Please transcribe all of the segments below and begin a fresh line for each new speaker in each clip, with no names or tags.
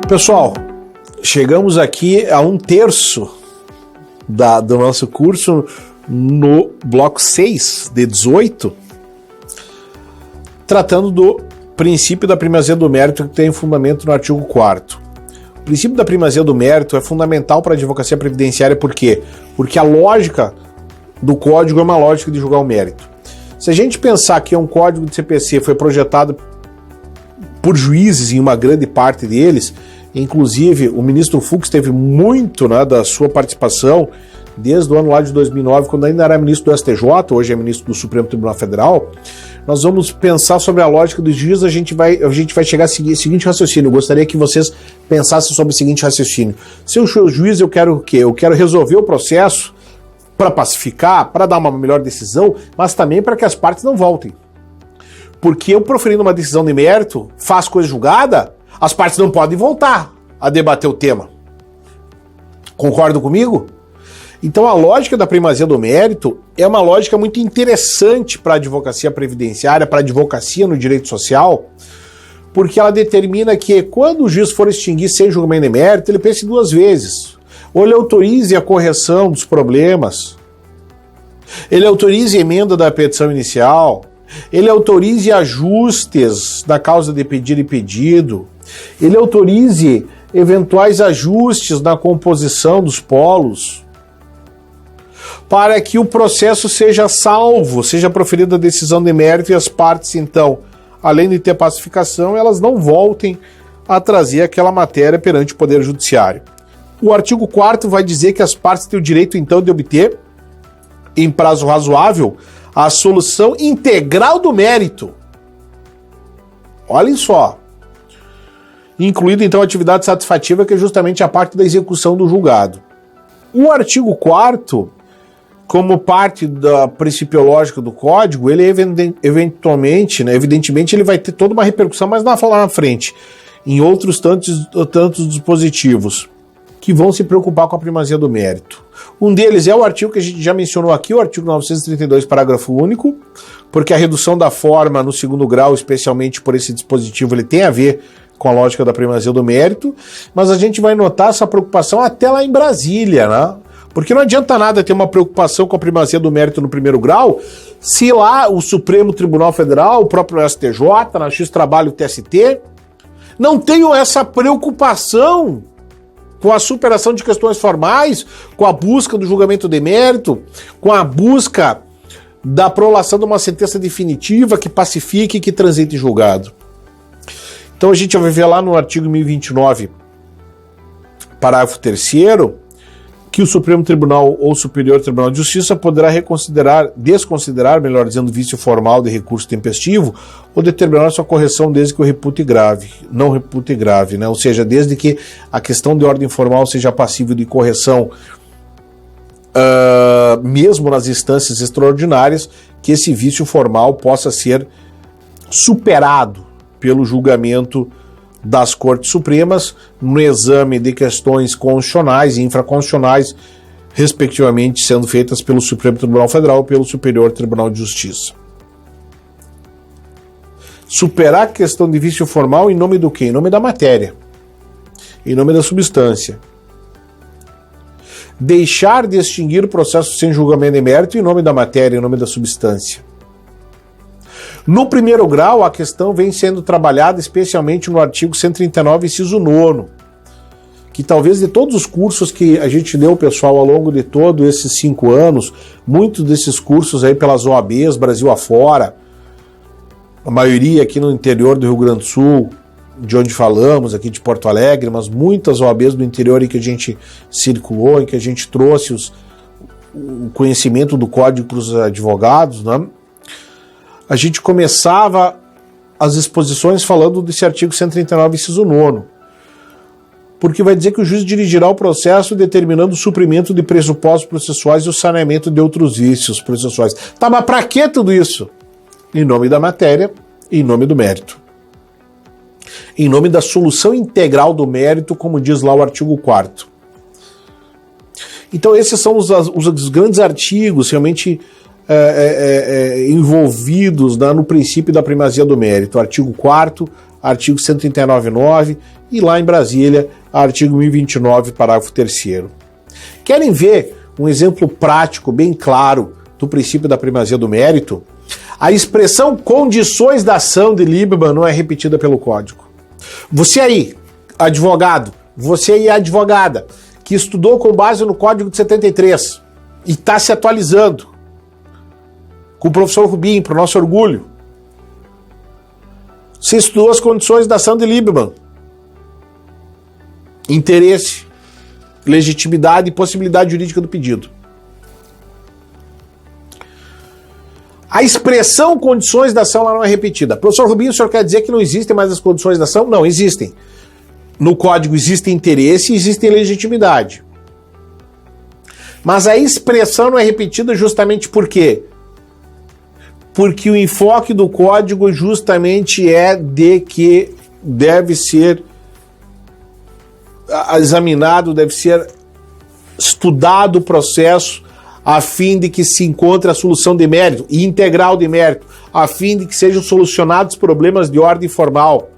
Pessoal, chegamos aqui a 1/3 do nosso curso no bloco 6 de 18, tratando do princípio da primazia do mérito, que tem fundamento no artigo 4º. O princípio da primazia do mérito é fundamental para a advocacia previdenciária, por quê? Porque a lógica do código é uma lógica de julgar o mérito. Se a gente pensar que um código de CPC foi projetado por juízes, em uma grande parte deles, inclusive o ministro Fux teve muito, né, da sua participação desde o ano lá de 2009, quando ainda era ministro do STJ, hoje é ministro do Supremo Tribunal Federal. Nós vamos pensar sobre a lógica dos juízes, a gente vai chegar ao seguinte raciocínio. Eu gostaria que vocês pensassem sobre o seguinte raciocínio. Se eu sou juiz, eu quero o quê? Eu quero resolver o processo para pacificar, para dar uma melhor decisão, mas também para que as partes não voltem. Porque eu proferindo uma decisão de mérito, faço coisa julgada, as partes não podem voltar a debater o tema. Concordam comigo? Então a lógica da primazia do mérito é uma lógica muito interessante para a advocacia previdenciária, para a advocacia no direito social, porque ela determina que quando o juiz for extinguir sem julgamento de mérito, ele pense duas vezes. Ou ele autorize a correção dos problemas, ele autorize a emenda da petição inicial, ele autorize ajustes da causa de pedido e pedido, ele autorize eventuais ajustes na composição dos polos, para que o processo seja salvo, seja proferida a decisão de mérito e as partes, então, além de ter pacificação, elas não voltem a trazer aquela matéria perante o Poder Judiciário. O artigo 4º vai dizer que as partes têm o direito, então, de obter, em prazo razoável, a solução integral do mérito. Olhem só. Incluído, então, a atividade satisfativa, que é justamente a parte da execução do julgado. O artigo 4º, como parte da principiológica do código, ele evidentemente, ele vai ter toda uma repercussão, mas não falar na frente, em outros tantos dispositivos que vão se preocupar com a primazia do mérito. Um deles é o artigo que a gente já mencionou aqui, o artigo 932, parágrafo único, porque a redução da forma no segundo grau, especialmente por esse dispositivo, ele tem a ver com a lógica da primazia do mérito, mas a gente vai notar essa preocupação até lá em Brasília, né? Porque não adianta nada ter uma preocupação com a primazia do mérito no primeiro grau, se lá o Supremo Tribunal Federal, o próprio STJ, na Justiça do Trabalho, o TST, não tenham essa preocupação com a superação de questões formais, com a busca do julgamento de mérito, com a busca da prolação de uma sentença definitiva que pacifique e que transite em julgado. Então a gente vai ver lá no artigo 1029, parágrafo 3º, que o Supremo Tribunal ou Superior Tribunal de Justiça poderá desconsiderar, melhor dizendo, vício formal de recurso tempestivo ou determinar sua correção desde que o não repute grave, né? Ou seja, desde que a questão de ordem formal seja passível de correção, mesmo nas instâncias extraordinárias, que esse vício formal possa ser superado pelo julgamento das Cortes Supremas, no exame de questões constitucionais e infraconstitucionais, respectivamente sendo feitas pelo Supremo Tribunal Federal e pelo Superior Tribunal de Justiça. Superar a questão de vício formal em nome do quê? Em nome da matéria, em nome da substância. Deixar de extinguir o processo sem julgamento de mérito em nome da matéria, em nome da substância. No primeiro grau, a questão vem sendo trabalhada especialmente no artigo 139, inciso 9º, que talvez de todos os cursos que a gente deu, pessoal, ao longo de todos esses 5 anos, muitos desses cursos aí pelas OABs, Brasil afora, a maioria aqui no interior do Rio Grande do Sul, de onde falamos, aqui de Porto Alegre, mas muitas OABs do interior em que a gente circulou, em que a gente trouxe o conhecimento do código para os advogados, né? A gente começava as exposições falando desse artigo 139, inciso 9º, porque vai dizer que o juiz dirigirá o processo determinando o suprimento de pressupostos processuais e o saneamento de outros vícios processuais. Tá, mas para que tudo isso? Em nome da matéria e em nome do mérito. Em nome da solução integral do mérito, como diz lá o artigo 4º. Então esses são os grandes artigos realmente envolvidos no princípio da primazia do mérito. Artigo 4º, artigo 139.9, e lá em Brasília, artigo 1029, parágrafo 3º. Querem ver um exemplo prático, bem claro, do princípio da primazia do mérito? A expressão condições da ação de Lieberman não é repetida pelo Código. Você aí, advogado, você aí, advogada, que estudou com base no Código de 73 e está se atualizando, com o professor Rubim, para o nosso orgulho, você estudou as condições da ação de Lieberman: interesse, legitimidade e possibilidade jurídica do pedido. A expressão condições da ação lá não é repetida. Professor Rubinho, o senhor quer dizer que não existem mais as condições da ação? Não, existem. No Código existe interesse e existe legitimidade. Mas a expressão não é repetida justamente por quê? Porque o enfoque do Código justamente é de que deve ser examinado, deve ser estudado o processo a fim de que se encontre a solução de mérito e integral de mérito, a fim de que sejam solucionados problemas de ordem formal,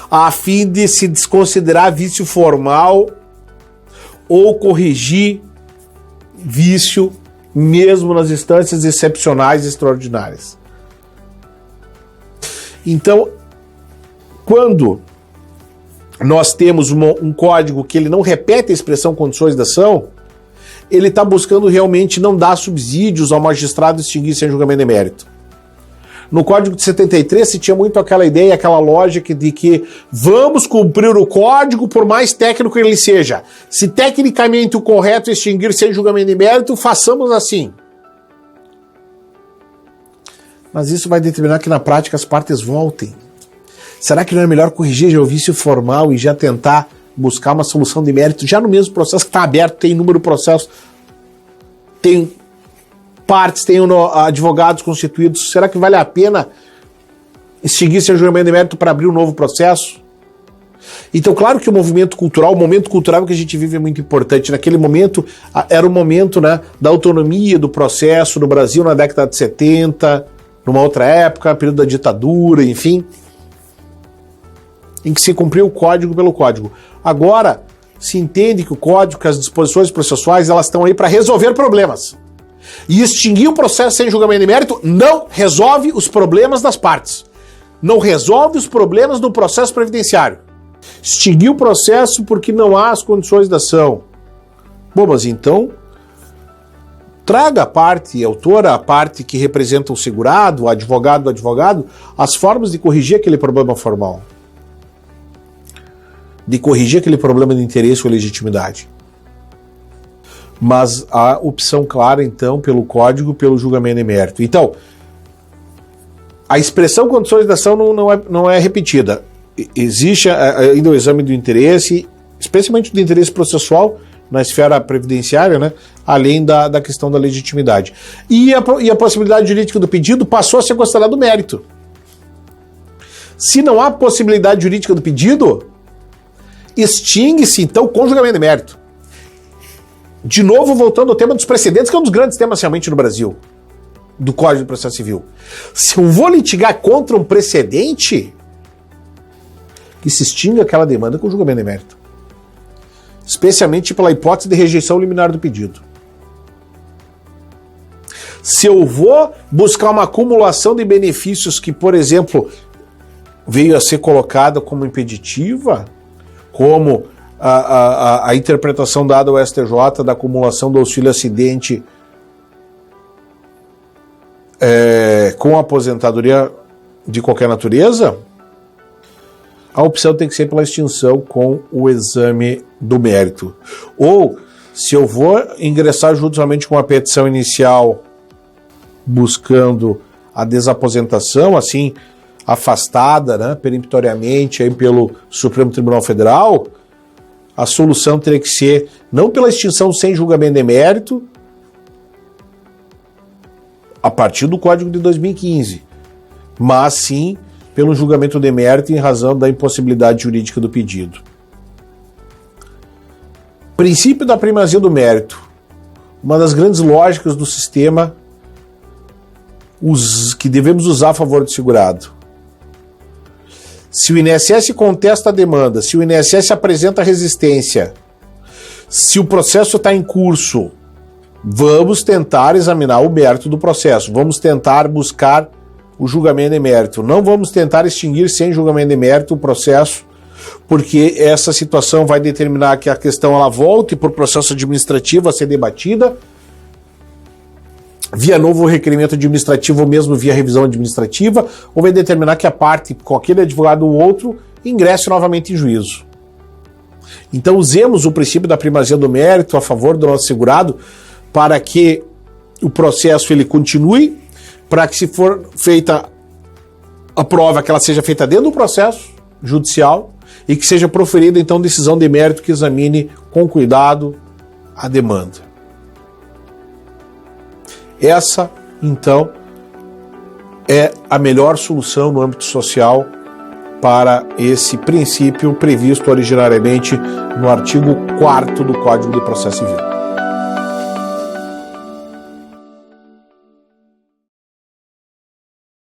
a fim de se desconsiderar vício formal ou corrigir vício mesmo nas instâncias excepcionais e extraordinárias. Então, quando nós temos um código que ele não repete a expressão condições da ação, ele está buscando realmente não dar subsídios ao magistrado extinguir sem julgamento de mérito. No Código de 73 se tinha muito aquela ideia, aquela lógica de que vamos cumprir o Código por mais técnico que ele seja. Se tecnicamente o correto é extinguir sem julgamento de mérito, façamos assim. Mas isso vai determinar que na prática as partes voltem. Será que não é melhor corrigir já o vício formal e já tentar buscar uma solução de mérito já no mesmo processo que está aberto, tem número de processos, tem partes, tem advogados constituídos? Será que vale a pena extinguir seu julgamento de mérito para abrir um novo processo? Então, claro que o momento cultural que a gente vive é muito importante. Naquele momento, era o momento, né, da autonomia do processo no Brasil na década de 70, numa outra época, período da ditadura, enfim, em que se cumpriu o Código pelo Código. Agora, se entende que o Código, que as disposições processuais, elas estão aí para resolver problemas. E extinguir o processo sem julgamento de mérito não resolve os problemas das partes. Não resolve os problemas do processo previdenciário. Extinguir o processo porque não há as condições da ação. Bom, mas então, traga a parte autora, a parte que representa o segurado, o advogado do advogado, as formas de corrigir aquele problema formal. De corrigir aquele problema de interesse ou legitimidade. Mas a opção clara, então, pelo Código, pelo julgamento de mérito. Então, a expressão condições da ação não é repetida. Existe ainda o exame do interesse, especialmente do interesse processual, na esfera previdenciária, né, além da questão da legitimidade. E a possibilidade jurídica do pedido passou a ser considerado mérito. Se não há possibilidade jurídica do pedido, extingue-se, então, com julgamento de mérito. De novo, voltando ao tema dos precedentes, que é um dos grandes temas realmente no Brasil, do Código de Processo Civil. Se eu vou litigar contra um precedente, que se extinga aquela demanda com julgamento de mérito. Especialmente pela hipótese de rejeição liminar do pedido. Se eu vou buscar uma acumulação de benefícios que, por exemplo, veio a ser colocada como impeditiva, como a interpretação dada ao STJ da acumulação do auxílio-acidente com aposentadoria de qualquer natureza, a opção tem que ser pela extinção com o exame do mérito. Ou, se eu vou ingressar judicialmente com a petição inicial buscando a desaposentação, assim, afastada, né, peremptoriamente aí pelo Supremo Tribunal Federal, a solução teria que ser não pela extinção sem julgamento de mérito, a partir do Código de 2015, mas sim pelo julgamento de mérito em razão da impossibilidade jurídica do pedido. Princípio da primazia do mérito. Uma das grandes lógicas do sistema que devemos usar a favor do segurado. Se o INSS contesta a demanda, se o INSS apresenta resistência, se o processo está em curso, vamos tentar examinar o mérito do processo, vamos tentar buscar o julgamento de mérito. Não vamos tentar extinguir sem julgamento de mérito o processo, porque essa situação vai determinar que a questão ela volte para o processo administrativo a ser debatida, via novo requerimento administrativo ou mesmo via revisão administrativa, ou vai determinar que a parte, com aquele advogado ou outro, ingresse novamente em juízo. Então usemos o princípio da primazia do mérito a favor do nosso segurado para que o processo ele continue, para que, se for feita a prova, que ela seja feita dentro do processo judicial e que seja proferida então decisão de mérito que examine com cuidado a demanda. Essa, então, é a melhor solução no âmbito social para esse princípio previsto originariamente no artigo 4º do Código de Processo Civil.